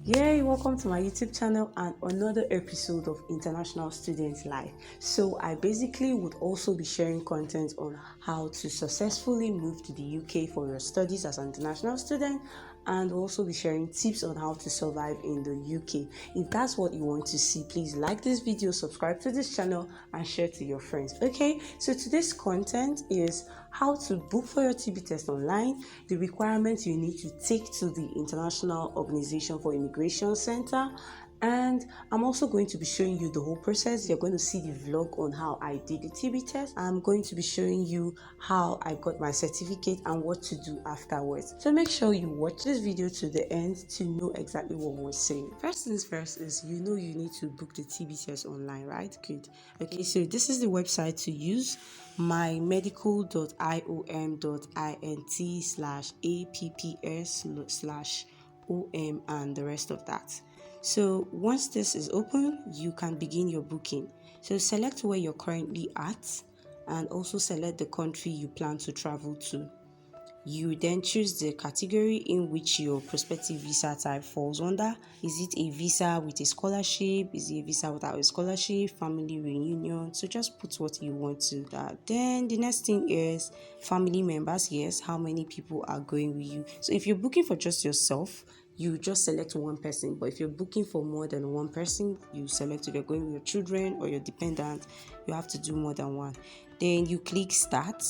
Yay, welcome to my YouTube channel and another episode of International Students Life. So I basically would also be sharing content on how to successfully move to the UK for your studies as an international student, and also be sharing tips on how to survive in the UK. If that's what you want to see, please like this video, subscribe to this channel and share to your friends. Okay, so today's content is how to book for your TB test online, the requirements you need to take to the International Organization for Immigration Center, and I'm also going to be showing you the whole process. You're going to see the vlog on how I did the TB test. I'm going to be showing you how I got my certificate and what to do afterwards. So make sure you watch this video to the end to know exactly what we're saying. First things first is you need to book the TB test online, right? Good. Okay, so this is the website to use: mymedical.iom.int/apps/om and the rest of that. So once this is open, you can begin your booking. So select where you're currently at and also select the country you plan to travel to. You then choose the category in which your prospective visa type falls under. Is it a visa with a scholarship? Is it a visa without a scholarship? Family reunion? So just put what you want to that. Then the next thing is family members. Yes, how many people are going with you? So if you're booking for just yourself, you just select one person. But if you're booking for more than one person, you select if you're going with your children or your dependent, you have to do more than one. Then you click start.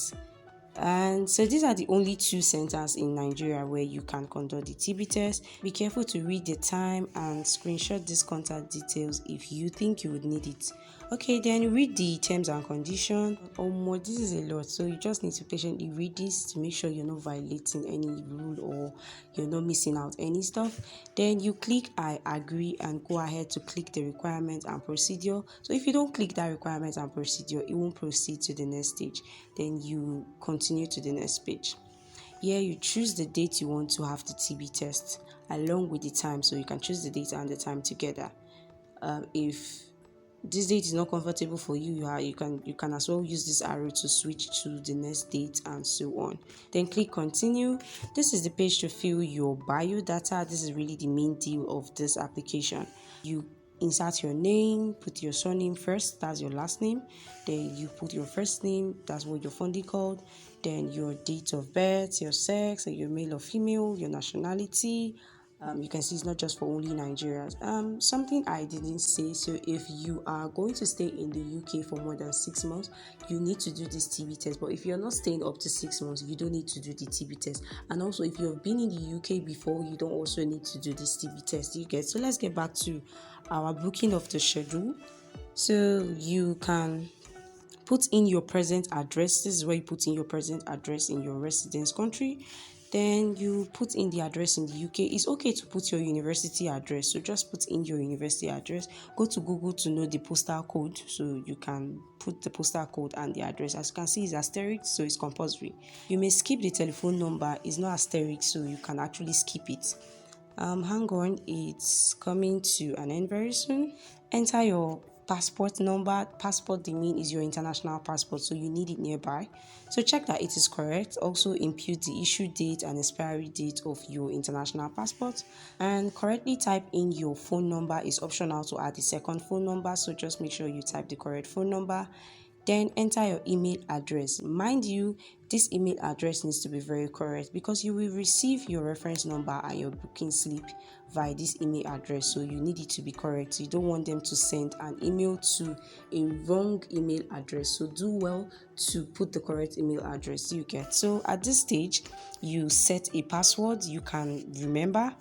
And so these are the only two centers in Nigeria where you can conduct the TB test. Be careful to read the time and screenshot these contact details if you think you would need it. Okay, then read the terms and conditions. More, this is a lot, so you just need to patiently read this to make sure you're not violating any rule or you're not missing out any stuff. Then you click I agree and go ahead to click the requirement and procedure. So if you don't click that requirement and procedure, it won't proceed to the next stage. Then you continue to the next page. Here you choose the date you want to have the TB test along with the time, so you can choose the date and the time together. If this date is not comfortable for you, you can as well use this arrow to switch to the next date and so on. Then click continue. This is the page to fill your bio data. This is really the main deal of this application. You insert your name, put your surname first, that's your last name. Then you put your first name, that's what your funding called. Then your date of birth, your sex, your male or female, your nationality. You can see it's not just for only Nigerians. Something I didn't say, so if you are going to stay in the UK for more than 6 months, you need to do this TB test. But if you're not staying up to 6 months, you don't need to do the TB test. And also, if you've been in the UK before, you don't also need to do this TB test. You get? So let's get back to our booking of the schedule. So you can put in your present address. This is where you put in your present address in your residence country. Then you put in the address in the UK. It's okay to put your university address, so just put in your university address. Go to Google to know the postal code, so you can put the postal code and the address. As you can see, it's asterisk, so it's compulsory. You may skip the telephone number. It's not asterisk, so you can actually skip it. Hang on, it's coming to an end very soon. Enter your passport number. Passport, the mean, is your international passport, so you need it nearby. So check that it is correct. Also impute the issue date and expiry date of your international passport, and correctly type in your phone number. Is optional to add the second phone number, so just make sure you type the correct phone number. Then enter your email address. Mind you, this email address needs to be very correct because you will receive your reference number and your booking slip via this email address, so you need it to be correct. You don't want them to send an email to a wrong email address, so do well to put the correct email address you get. So at this stage, you set a password you can remember.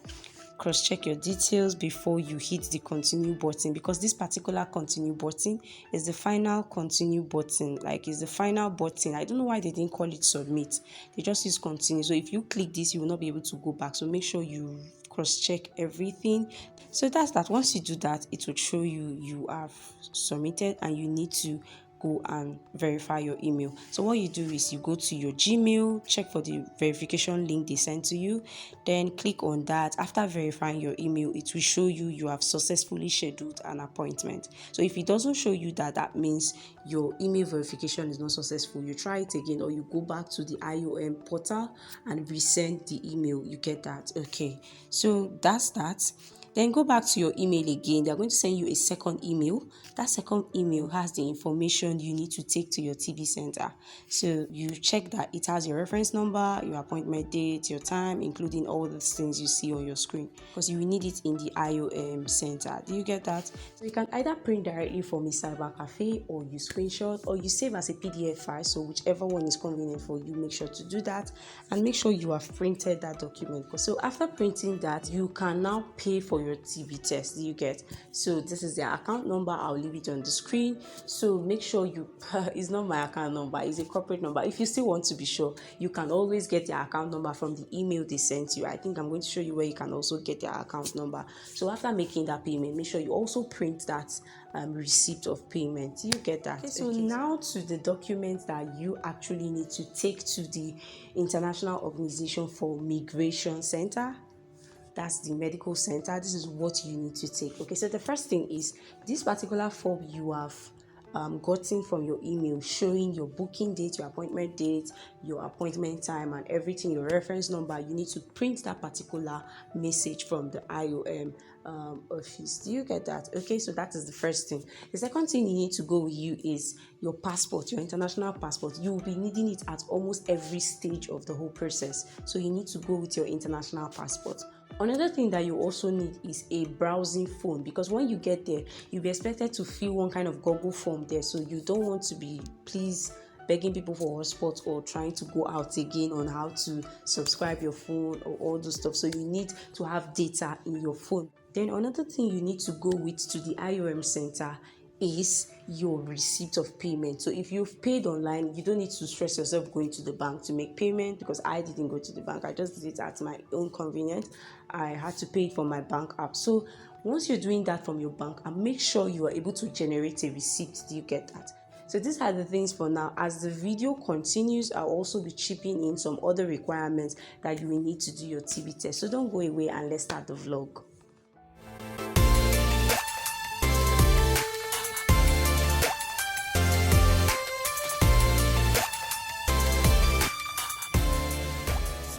Cross-check your details before you hit the continue button, because this particular continue button is the final continue button, like it's the final button. I don't know why they didn't call it submit, they just use continue. So if you click this, you will not be able to go back, so make sure you cross-check everything. So that's that. Once you do that, it will show you have submitted, and you need to go and verify your email. So what you do is you go to your Gmail, check for the verification link they sent to you, then click on that. After verifying your email, it will show you have successfully scheduled an appointment. So if it doesn't show you that, that means your email verification is not successful. You try it again, or you go back to the IOM portal and resend the email. You get that? Okay, so that's that. Then go back to your email again. They're going to send you a second email. That second email has the information you need to take to your TB center. So you check that it has your reference number, your appointment date, your time, including all the things you see on your screen, because you will need it in the IOM center. Do you get that? So you can either print directly from a cyber cafe, or you screenshot, or you save as a PDF file. So whichever one is convenient for you, make sure to do that, and make sure you have printed that document. So after printing that, you can now pay for your TB test. Do you get? So this is their account number. I'll leave it on the screen. So make sure you it's not my account number, it's a corporate number. If you still want to be sure, you can always get their account number from the email they sent you. I think I'm going to show you where you can also get their account number. So after making that payment, make sure you also print that receipt of payment. You get that? Okay, so now to the documents that you actually need to take to the International Organization for Migration Center. That's the medical center. This is what you need to take. Okay, so the first thing is this particular form you have gotten from your email, showing your booking date, your appointment date, your appointment time, and everything, your reference number. You need to print that particular message from the IOM office. Do you get that? Okay, so that is the first thing. The second thing you need to go with you is your passport, your international passport. You will be needing it at almost every stage of the whole process, so you need to go with your international passport. Another thing that you also need is a browsing phone, because when you get there, you'll be expected to fill one kind of Google form there, so you don't want to be begging people for hotspot or trying to go out again on how to subscribe your phone or all those stuff. So you need to have data in your phone. Then another thing you need to go with to the IOM center is your receipt of payment. So if you've paid online, you don't need to stress yourself going to the bank to make payment, because I didn't go to the bank. I just did it at my own convenience. I had to pay it from my bank app. So once you're doing that from your bank, and make sure you are able to generate a receipt. Do you get that? So these are the things for now. As the video continues, I'll also be chipping in some other requirements that you will need to do your TB test. So don't go away, and let's start the vlog.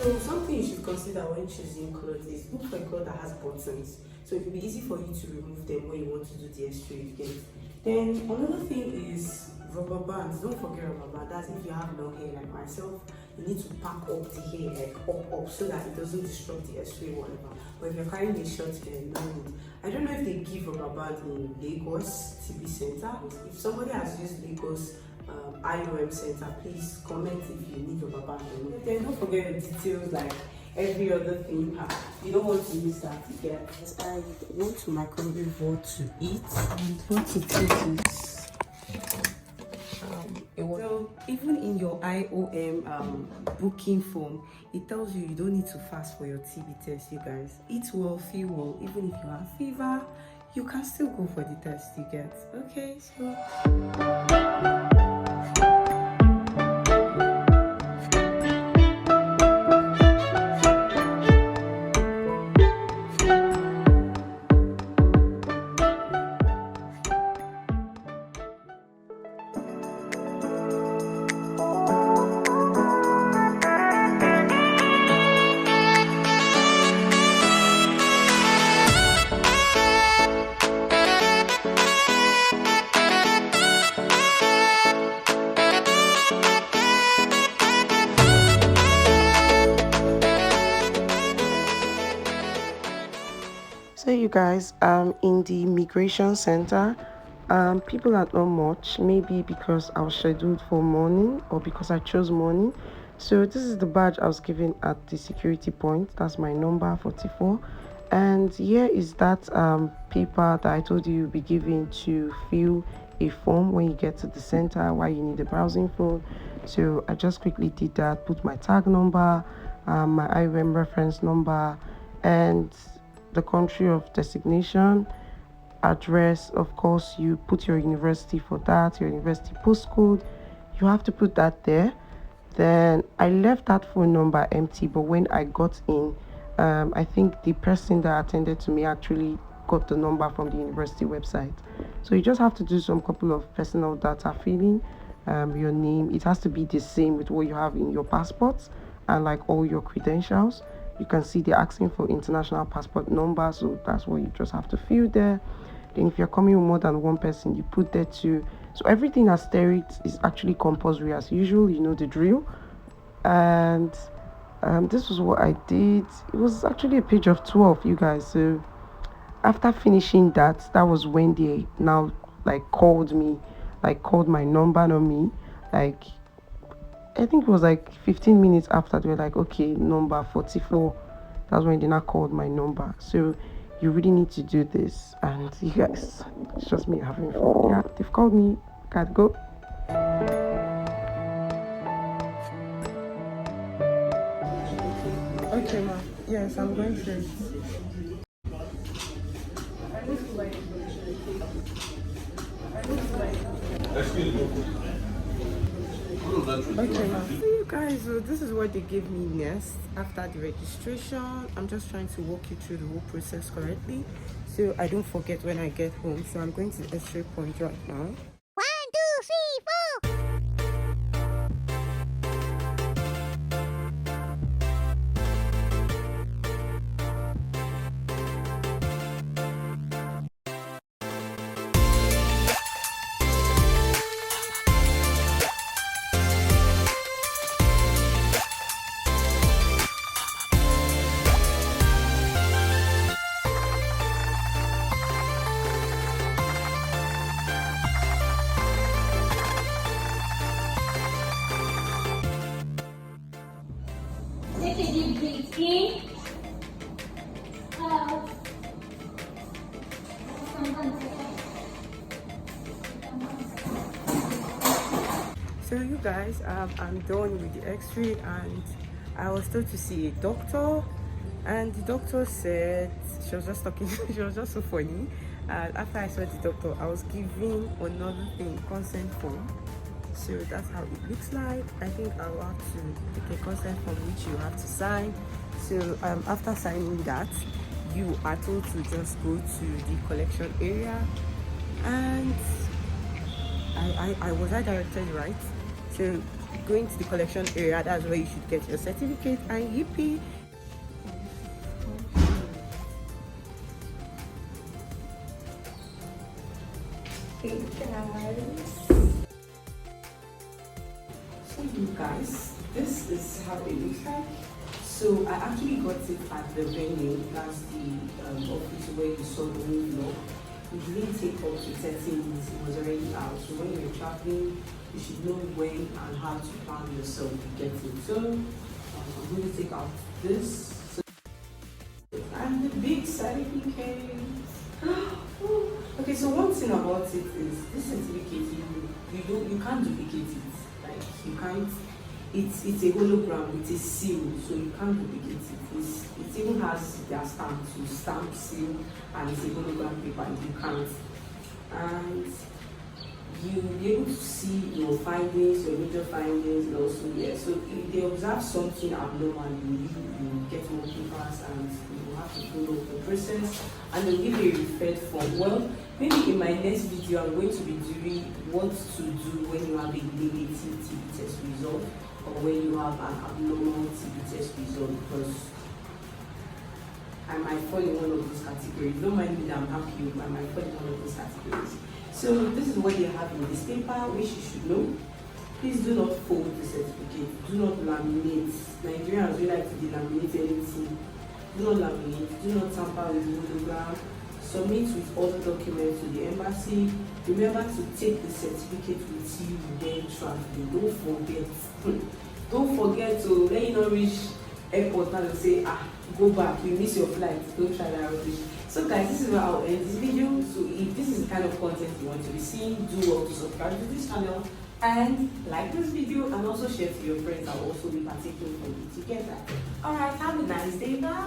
So something you should consider when choosing clothes is look for a cloth that has buttons. So it will be easy for you to remove them when you want to do the X-ray again. Then another thing is rubber bands. Don't forget rubber bands. That's if you have long hair like myself, you need to pack up the hair like up so that it doesn't disrupt the X-ray, whatever. But if you're carrying a short hair, no need. I don't know if they give rubber bands in Lagos TB Center. If somebody has used Lagos IOM center, please comment if you need rubber band or not. Then don't forget the details like every other thing you have. You don't want to miss that. Yeah. I want to microwave what to eat, and what to eat is so even in your IOM booking form, it tells you don't need to fast for your TB test. You guys, eat well, feel well. Even if you have fever, you can still go for the test. You get? Okay, so you guys, in the migration center, people are not much, maybe because I was scheduled for morning or because I chose morning. So this is the badge I was given at the security point. That's my number 44, and here is that paper that I told you you'll be given to fill a form when you get to the center, why you need a browsing phone. So I just quickly did that, put my tag number, my IOM reference number, and the country of designation, address. Of course, you put your university for that, your university postcode. You have to put that there. Then I left that phone number empty, but when I got in, I think the person that attended to me actually got the number from the university website. So you just have to do some couple of personal data filling, your name. It has to be the same with what you have in your passport and like all your credentials. you can see they're asking for international passport number, so that's what you just have to fill there. Then if you're coming with more than one person, you put there too. So everything as stated is actually compulsory as usual, you know the drill. And this was what I did. It was actually a page of 12, you guys. So after finishing that, that was when they now like called me, like called my number on me. Like I think it was like 15 minutes after, they were like, okay, number 44. That's when they now called my number. So you really need to do this. And you guys, it's just me having fun. Yeah, they've called me. Gotta go. Okay, ma. Yes, I'm going straight. Okay, ma. So you guys, so this is what they gave me next after the registration. I'm just trying to walk you through the whole process correctly, so I don't forget when I get home. So I'm going to the X-ray point right now. 1, 2, 3, 4. Take a deep breath in, out. So you guys, I'm done with the X-ray, and I was told to see a doctor, and the doctor said, she was just talking, she was just so funny. After I saw the doctor, I was given another thing, consent form. So that's how it looks like. I think I will have to take a consent form which you have to sign. So after signing that, you are told to just go to the collection area, and I was directed right. So going to the collection area, that's where you should get your certificate, and yippee. Hey guys. So you guys, this is how it looks like. So I actually got it at the venue. That's the office where you saw the new vlog. It didn't take up to 30 minutes. It was already out. So when you're traveling, you should know when and how to plan yourself to get it. So I'm going to take out this. And the big certificate. Okay, so one thing about it is this certificate, you can't duplicate it. Like you can't. It's a hologram. It's a seal, so you can't duplicate it. It even has their stamp to stamp seal, and it's a hologram paper. You can't. And you'll be able to see your findings, your major findings, and also so if they observe something abnormal, you get more papers, and you have to follow the process, and they'll give you a referred form. Well, maybe in my next video I'm going to be doing what to do when you have a negative TB test result, or when you have an abnormal TB test result, because I might fall in one of those categories. Don't mind me that I'm happy, I might fall in one of those categories. So this is what they have in this paper, which you should know. Please do not fold the certificate. Do not laminate. Nigerians, we like to delaminate anything. Do not laminate. Do not tamper with the hologram. Submit with all the documents to the embassy. Remember to take the certificate with you when traveling. Don't forget. Don't forget to let you not reach airport now and say, go back, you miss your flight. Don't try that rubbish. So guys, this is where I'll end this video. So if this is the kind of content you want to be seeing, do well to subscribe to this channel and like this video, and also share to your friends that will also be partaking from it together. Alright, have a nice day. Bye.